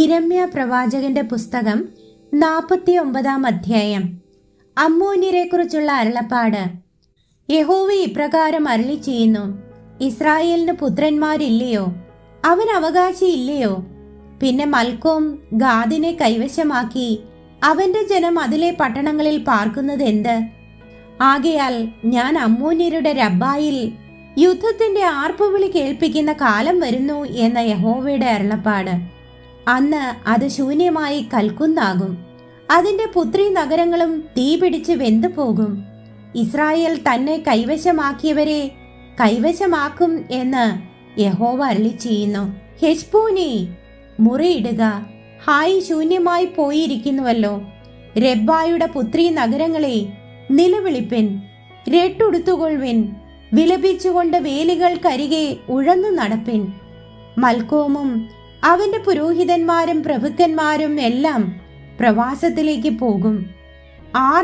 യിരെമ്യാ പ്രവാചകന്റെ പുസ്തകം 49 അധ്യായം. അമ്മോന്യരെക്കുറിച്ചുള്ള അരുളപ്പാട്. യഹോവ ഇപ്രകാരം അരുളി ചെയ്യുന്നു: ഇസ്രായേലിന് പുത്രന്മാരില്ലയോ? അവൻ അവകാശിയില്ലയോ? പിന്നെ മൽക്കോം ഗാദിനെ കൈവശമാക്കി അവന്റെ ജനം അതിലെ പട്ടണങ്ങളിൽ പാർക്കുന്നത് എന്ത്? ആകയാൽ ഞാൻ അമ്മോന്യരുടെ രബ്ബായിൽ യുദ്ധത്തിന്റെ ആർപ്പുവിളി കേൾപ്പിക്കുന്ന കാലം വരുന്നു എന്ന യഹോവയുടെ അരുളപ്പാട്. അന്ന് അത് ശൂന്യമായി കൽക്കുന്നാകും. അതിന്റെ പുത്രി നഗരങ്ങളും തീ പിടിച്ച് വെന്തു പോകും. ഇസ്രായേൽ തന്നെ കൈവശമാക്കിയവരെ കൈവശമാക്കും എന്ന് യഹോവ അരുളി ചെയ്യുന്നു. ഹെശ്ബോനേ, മുറിയിടുക, ഹായ് ശൂന്യമായി പോയിരിക്കുന്നുവല്ലോ. രബ്ബായുടെ പുത്രി നഗരങ്ങളെ, നിലവിളിപ്പിൻ, രട്ടുടുത്തുകൊള്ളുവിൻ, വിലപിച്ചുകൊണ്ട് വേലികൾക്കരികെ ഉഴന്നു നടപ്പിൻ. മൽക്കോമും അവന്റെ പുരോഹിതന്മാരും പ്രഭുക്കന്മാരും എല്ലാം പ്രവാസത്തിലേക്ക് പോകും.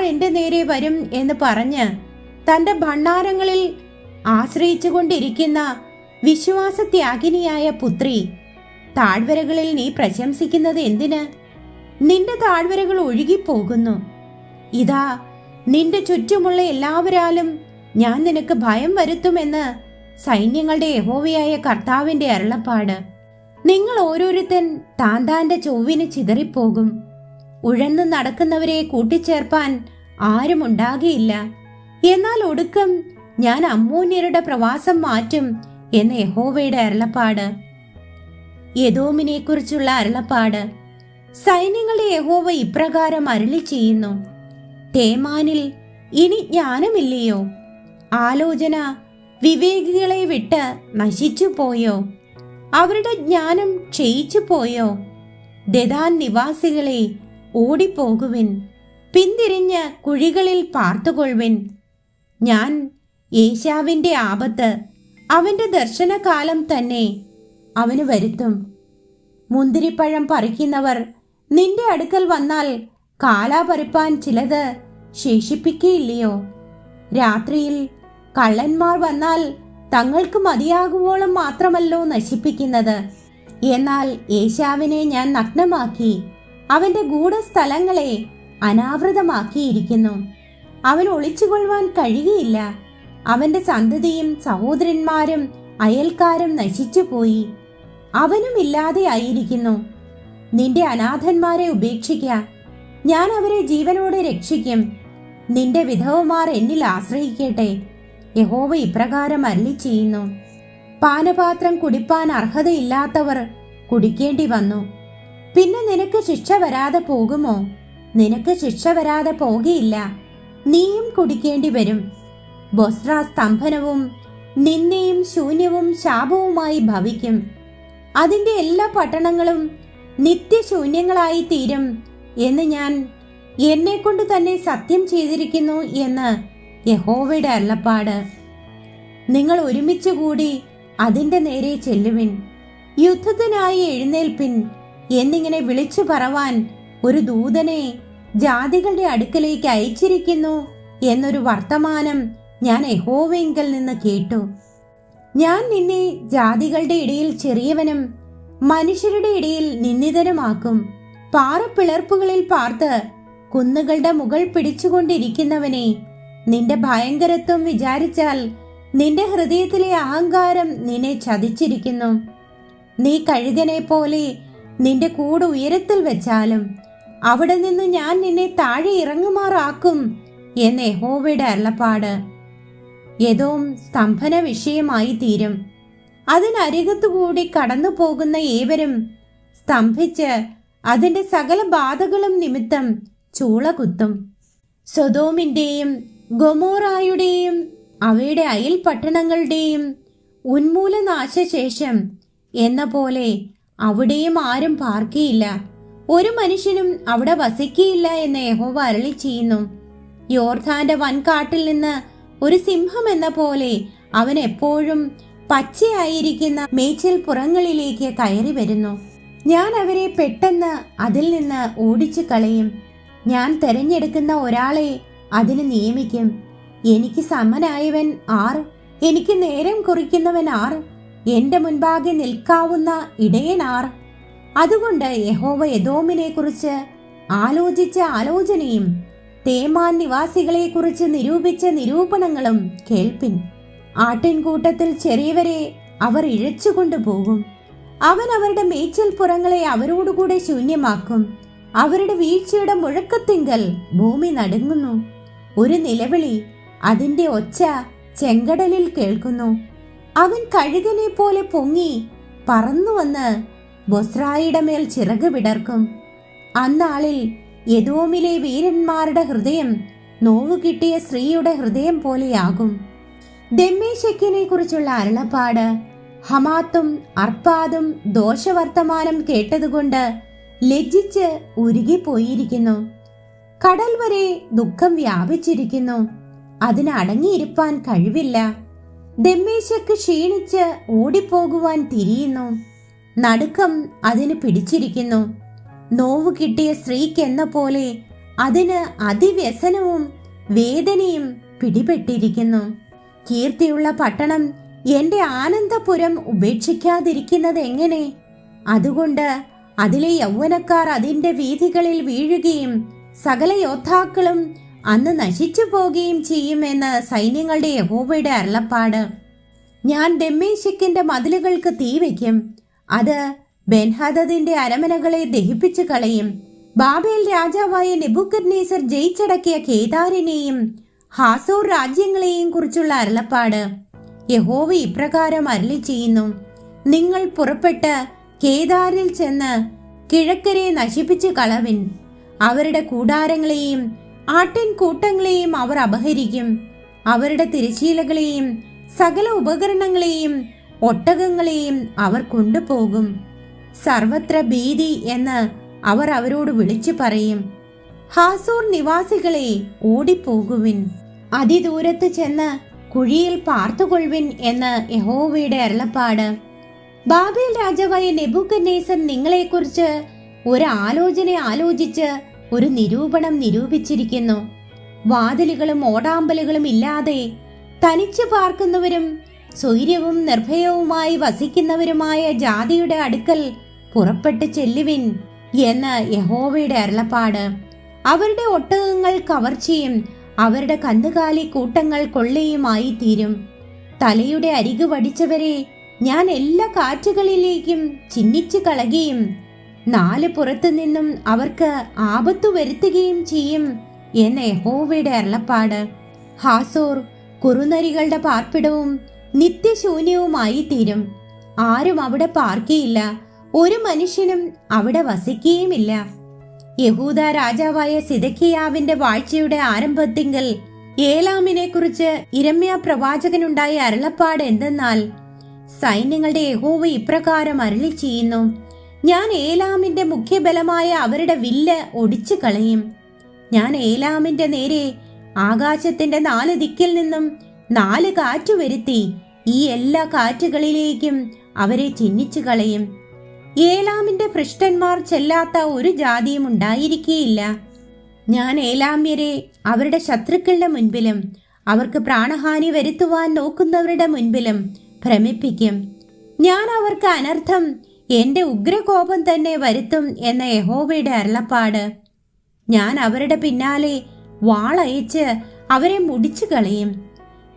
എന്റെ നേരെ വരും എന്ന് പറഞ്ഞ് തന്റെ ഭണ്ഡാരങ്ങളിൽ ആശ്രയിച്ചു കൊണ്ടിരിക്കുന്ന വിശ്വാസത്യാഗിനിയായ പുത്രി, താഴ്വരകളിൽ നീ പ്രശംസിക്കുന്നത് എന്തിന്? നിന്റെ താഴ്വരകൾ ഒഴുകിപ്പോകുന്നു. ഇതാ, നിന്റെ ചുറ്റുമുള്ള എല്ലാവരാലും ഞാൻ നിനക്ക് ഭയം വരുത്തുമെന്ന് സൈന്യങ്ങളുടെ യഹോവയായ കർത്താവിന്റെ അരുളപ്പാട്. നിങ്ങൾ ഓരോരുത്തൻ താന്താന്റെ ചൊവ്വിന് ചിതറിപ്പോകും. ഉഴന്നു നടക്കുന്നവരെ കൂട്ടിച്ചേർപ്പാൻ ആരും ഉണ്ടാകുകയില്ല. എന്നാൽ ഒടുക്കം ഞാൻ അമ്മോന്യരുടെ പ്രവാസം മാറ്റും എന്ന് യഹോവയുടെ അരുളപ്പാട്. എദോമിനെ കുറിച്ചുള്ള അരുളപ്പാട്. സൈന്യങ്ങളുടെ യഹോവ ഇപ്രകാരം അരുളി ചെയ്യുന്നു: തേമാനിൽ ഇനി ജ്ഞാനമില്ലയോ? ആലോചന വിവേകികളെ വിട്ട് നശിച്ചു പോയോ? അവരുടെ ജ്ഞാനം ക്ഷയിച്ചു പോയോ? ദെദാൻ നിവാസികളെ, ഓടിപ്പോകുവിൻ, പിന്തിരിഞ്ഞ് കുഴികളിൽ പാർത്തുകൊള്ളുവിൻ. ഞാൻ ഏശാവിന്റെ ആപത്ത് അവന്റെ ദർശനകാലം തന്നെ അവന് വരുത്തും. മുന്തിരിപ്പഴം പറിക്കുന്നവർ നിന്റെ അടുക്കൽ വന്നാൽ കാലാ പറിപ്പാൻ ചിലത് ശേഷിപ്പിക്കുകയില്ലയോ? രാത്രിയിൽ കള്ളന്മാർ വന്നാൽ തങ്ങൾക്ക് മതിയാകുവോളം മാത്രമല്ലോ നശിപ്പിക്കുന്നത്. എന്നാൽ ഏശാവിനെ ഞാൻ നഗ്നമാക്കി അവന്റെ ഗൂഢസ്ഥലങ്ങളെ അനാവൃതമാക്കിയിരിക്കുന്നു. അവൻ ഒളിച്ചുകൊള്ളുവാൻ കഴിയുകയില്ല. അവന്റെ സന്തതിയും സഹോദരന്മാരും അയൽക്കാരും നശിച്ചുപോയി. അവനും ഇല്ലാതെ ആയിരിക്കുന്നു. നിന്റെ അനാഥന്മാരെ ഉപേക്ഷിക്ക, ഞാൻ അവരെ ജീവനോടെ രക്ഷിക്കും. നിന്റെ വിധവമാർ എന്നിൽ ആശ്രയിക്കട്ടെ. യഹോവ ഇപ്രകാരം അരുളി ചെയ്യുന്നു: പാനപാത്രം കുടിപ്പാൻ അർഹതയില്ലാത്തവർ കുടിക്കേണ്ടി വന്നു. പിന്നെ നിനക്ക് ശിക്ഷ വരാതെ പോകുമോ? നിനക്ക് ശിക്ഷ വരാതെ പോകുകയില്ല. നീയും കുടിക്കേണ്ടി വരും. ബൊസ്ര സ്തംഭനവും നിന്ദയും ശൂന്യവും ശാപവുമായി ഭവിക്കും. അതിന്റെ എല്ലാ പട്ടണങ്ങളും നിത്യശൂന്യങ്ങളായി തീരും എന്ന് ഞാൻ എന്നെക്കൊണ്ട് തന്നെ സത്യം ചെയ്തിരിക്കുന്നു എന്ന് യഹോവയുടെ അരുളപ്പാട്. നിങ്ങൾ ഒരുമിച്ച് കൂടി അതിന്റെ നേരെ ചെല്ലുവിൻ, യുദ്ധത്തിനായി എഴുന്നേൽപ്പിൻ എന്നിങ്ങനെ വിളിച്ചു പറവാൻ ഒരു ദൂതനെ ജാതികളുടെ അടുക്കലേക്ക് അയച്ചിരിക്കുന്നു എന്നൊരു വർത്തമാനം ഞാൻ യഹോവയിങ്കൽ നിന്ന് കേട്ടു. ഞാൻ നിന്നെ ജാതികളുടെ ഇടയിൽ ചെറിയവനും മനുഷ്യരുടെ ഇടയിൽ നിന്ദിതനുമാക്കും. പാറപ്പിളർപ്പുകളിൽ പാർത്ത് കുന്നുകളുടെ മുകൾ പിടിച്ചുകൊണ്ടിരിക്കുന്നവനെ, നിന്റെ ഭയങ്കരത്വം വിചാരിച്ചാൽ നിന്റെ ഹൃദയത്തിലെ അഹങ്കാരം നിന്നെ ചതിച്ചിരിക്കുന്നു. നീ കഴുകനെ പോലെ നിന്റെ കൂട് ഉയരത്തിൽ വെച്ചാലും അവിടെ നിന്ന് ഞാൻ നിന്നെ താഴെ ഇറങ്ങുമാറാക്കും എന്ന് യഹോവയുടെ അരുളപ്പാട്. എദോം സ്തംഭന വിഷയമായി തീരും. അതിനരികത്തുകൂടി കടന്നു പോകുന്ന ഏവരും സ്തംഭിച്ച് അതിന്റെ സകല ബാധകളും നിമിത്തം ചൂള കുത്തും. സൊദോമിന്റെയും ഗൊമോറായുടെയും അവയുടെ അയൽ പട്ടണങ്ങളുടെയും ഉന്മൂലനാശശേഷം എന്ന പോലെ അവിടെയും ആരും പാർക്കുകയില്ല. ഒരു മനുഷ്യനും അവിടെ വസിക്കുകയില്ല എന്ന് യഹോവ അരുളി ചെയ്യുന്നു. യോർദാന്റെ വൻകാട്ടിൽ നിന്ന് ഒരു സിംഹം എന്ന പോലെ അവൻ എപ്പോഴും പച്ചയായിരിക്കുന്ന മേച്ചിൽ പുറങ്ങളിലേക്ക് കയറി വരുന്നു. ഞാൻ അവരെ പെട്ടെന്ന് അതിൽ നിന്ന് ഓടിച്ചു കളയും. ഞാൻ തെരഞ്ഞെടുക്കുന്ന ഒരാളെ അതിന് നിയമിക്കും. എനിക്ക് സമനായവൻ ആർ? എനിക്ക് നേരം കുറിക്കുന്നവൻ ആർ? എന്റെ മുൻപാകെ നിൽക്കാവുന്ന ഇടയനാർ? അതുകൊണ്ട് യഹോവ എദോമിനെ കുറിച്ച് ആലോചിച്ച ആലോചനയും തേമാൻ നിവാസികളെ കുറിച്ച് നിരൂപിച്ച നിരൂപണങ്ങളും കേൾപ്പിൻ. ആട്ടിൻകൂട്ടത്തിൽ ചെറിയവരെ അവർ ഇഴച്ചുകൊണ്ടു പോകും. അവൻ അവരുടെ മേച്ചിൽ പുറങ്ങളെ അവരോടുകൂടെ ശൂന്യമാക്കും. അവരുടെ വീഴ്ചയുടെ മുഴക്കത്തിങ്കൽ ഭൂമി നടുങ്ങുന്നു. ഒരു നിലവിളി, അതിന്റെ ഒച്ച ചെങ്കടലിൽ കേൾക്കുന്നു. അവൻ കഴുകനെ പോലെ പൊങ്ങി പറന്നു വന്ന് ബൊസ്രായുടെ മേൽ ചിറക് വിടർക്കും. അന്നാളിൽ എദോമിലെ വീരന്മാരുടെ ഹൃദയം നോവു കിട്ടിയ സ്ത്രീയുടെ ഹൃദയം പോലെയാകും. ദമ്മേശെക്കിനെ കുറിച്ചുള്ള അരുളപ്പാട്. ഹമാത്തും അർപ്പാദും ദോഷവർത്തമാനം കേട്ടതുകൊണ്ട് ലജ്ജിച്ച് ഉരുകിപ്പോയിരിക്കുന്നു. കടൽ വരെ ദുഃഖം വ്യാപിച്ചിരിക്കുന്നു. അതിന് അടങ്ങിയിരിപ്പാൻ കഴിവില്ല. ദമ്മേശെക്ക് ക്ഷീണിച്ച് ഓടിപ്പോകുവാൻ തിരിയുന്നു. നടുക്കം അതിന് പിടിച്ചിരിക്കുന്നു. നോവു കിട്ടിയ സ്ത്രീക്കെന്ന പോലെ അതിന് അതിവ്യസനവും വേദനയും പിടിപെട്ടിരിക്കുന്നു. കീർത്തിയുള്ള പട്ടണം എന്റെ ആനന്ദപുരം ഉപേക്ഷിക്കാതിരിക്കുന്നത് എങ്ങനെ? അതുകൊണ്ട് അതിലെ യൗവനക്കാർ അതിന്റെ വീഥികളിൽ വീഴുകയും സകല യോദ്ധാക്കളും അന്ന് നശിച്ചു പോകുകയും ചെയ്യുമെന്ന് സൈന്യങ്ങളുടെ യഹോവയുടെ അരുളപ്പാട്. ഞാൻ ദമ്മേശെക്കിന്റെ മതിലുകൾക്ക് തീ വയ്ക്കും. അത് ബെൻഹദദിന്റെ അരമനകളെ ദഹിപ്പിച്ചു കളയും. ബാബേൽ രാജാവായ നെബൂഖദ്നേസർ ജയിച്ചടക്കിയ കേദാരിനെയും ഹാസോർ രാജ്യങ്ങളെയും കുറിച്ചുള്ള അരുളപ്പാട്. യഹോവ ഇപ്രകാരം അരുളി ചെയ്യുന്നു: നിങ്ങൾ പുറപ്പെട്ട് കേദാരിൽ ചെന്ന് കിഴക്കരെ നശിപ്പിച്ചു കളവിൻ. അവരുടെ കൂടാരങ്ങളെയും ആട്ടിൻകൂട്ടങ്ങളെയും അവർ അപഹരിക്കും. അവരുടെ തിരശീലകളെയും സകല ഉപകരണങ്ങളെയും ഒട്ടകങ്ങളെയും അവർ കൊണ്ടുപോകും. സർവത്ര ഭീതി എന്ന് അവർ അവരോട് വിളിച്ചു പറയും. ഹാസോർ നിവാസികളെ, ഓടിപ്പോകുവിൻ, അതിദൂരത്ത് ചെന്ന് കുഴിയിൽ പാർത്തുകൊള്ളുവിൻ എന്ന് യഹോവയുടെ അരുളപ്പാട്. ബാബേൽ രാജാവായ നെബൂഖദ്നേസർ നിങ്ങളെക്കുറിച്ച് ഒരു ആലോചന ആലോചിച്ച് ഒരു നിരൂപണം നിരൂപിച്ചിരിക്കുന്നു. വാതിലുകളും ഓടാമ്പലുകളും ഇല്ലാതെ തനിച്ചു പാർക്കുന്നവരും സ്വൈര്യവും നിർഭയവുമായി വസിക്കുന്നവരുമായ ജാതിയുടെ അടുക്കൽ പുറപ്പെട്ട് ചെല്ലുവിൻ എന്ന് യഹോവയുടെ അരുളപ്പാട്. അവരുടെ ഒട്ടകങ്ങൾ കവർച്ചയും അവരുടെ കന്നുകാലി കൂട്ടങ്ങൾ കൊള്ളയുമായി തീരും. തലയുടെ അരികു വടിച്ചവരെ ഞാൻ എല്ലാ കാറ്റുകളിലേക്കും ചിന്നിച്ചു കളയുകയും നാല് പുറത്തു നിന്നും അവർക്ക് ആപത്തു വരുത്തുകയും ചെയ്യും എന്ന് യഹോവയുടെ അരുളപ്പാട്. ഹാസോർ കുറുനരികളുടെ പാർപ്പിടവും നിത്യശൂന്യവുമായി തീരും. ആരും അവിടെ പാർക്കുകയില്ല, ഒരു മനുഷ്യനും അവിടെ വസിക്കുകയുമില്ല. യഹൂദ രാജാവായ സിദക്കിയാവിന്റെ വാഴ്ചയുടെ ആരംഭത്തിങ്കൽ ഏലാമിനെ കുറിച്ച് യിരെമ്യാ പ്രവാചകനുണ്ടായ അരുളപ്പാട് എന്തെന്നാൽ, സൈന്യങ്ങളുടെ യഹോവ ഇപ്രകാരം അരുളി ചെയ്യുന്നു: ഞാൻ ഏലാമിന്റെ മുഖ്യബലമായ അവരുടെ വില്ല് ഒടിച്ചു കളയും. ഞാൻ ഏലാമിന്റെ നേരെ ആകാശത്തിന്റെ 4 ദിക്കിൽ നിന്നും 4 കാറ്റു വരുത്തി ഈ എല്ലാ കാറ്റുകളിലേക്കും അവരെ ചിന്നിച്ചു കളയും. ഏലാമിന്റെ ഭൃഷ്ടന്മാർ ചെല്ലാത്ത ഒരു ജാതിയും ഉണ്ടായിരിക്കുകയില്ല. ഞാൻ ഏലാമ്യരെ അവരുടെ ശത്രുക്കളുടെ മുൻപിലും അവർക്ക് പ്രാണഹാനി വരുത്തുവാൻ നോക്കുന്നവരുടെ മുൻപിലും ഭ്രമിപ്പിക്കും. ഞാൻ അവർക്ക് അനർത്ഥം, എന്റെ ഉഗ്രകോപം തന്നെ വരുത്തും എന്ന യഹോവയുടെ അരുളപ്പാട്. ഞാൻ അവരുടെ പിന്നാലെ വാളയച്ച് അവരെ മുടിച്ചു കളയും.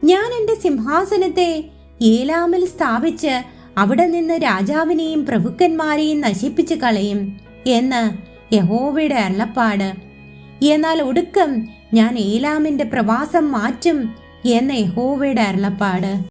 ഞാൻ എന്റെ സിംഹാസനത്തെ ഏലാമിൽ സ്ഥാപിച്ച് അവിടെ നിന്ന് രാജാവിനെയും പ്രഭുക്കന്മാരെയും നശിപ്പിച്ചു കളയും എന്ന് യഹോവയുടെ അരുളപ്പാട്. എന്നാൽ ഒടുക്കം ഞാൻ ഏലാമിന്റെ പ്രവാസം മാറ്റും എന്ന് യഹോവയുടെ അരുളപ്പാട്.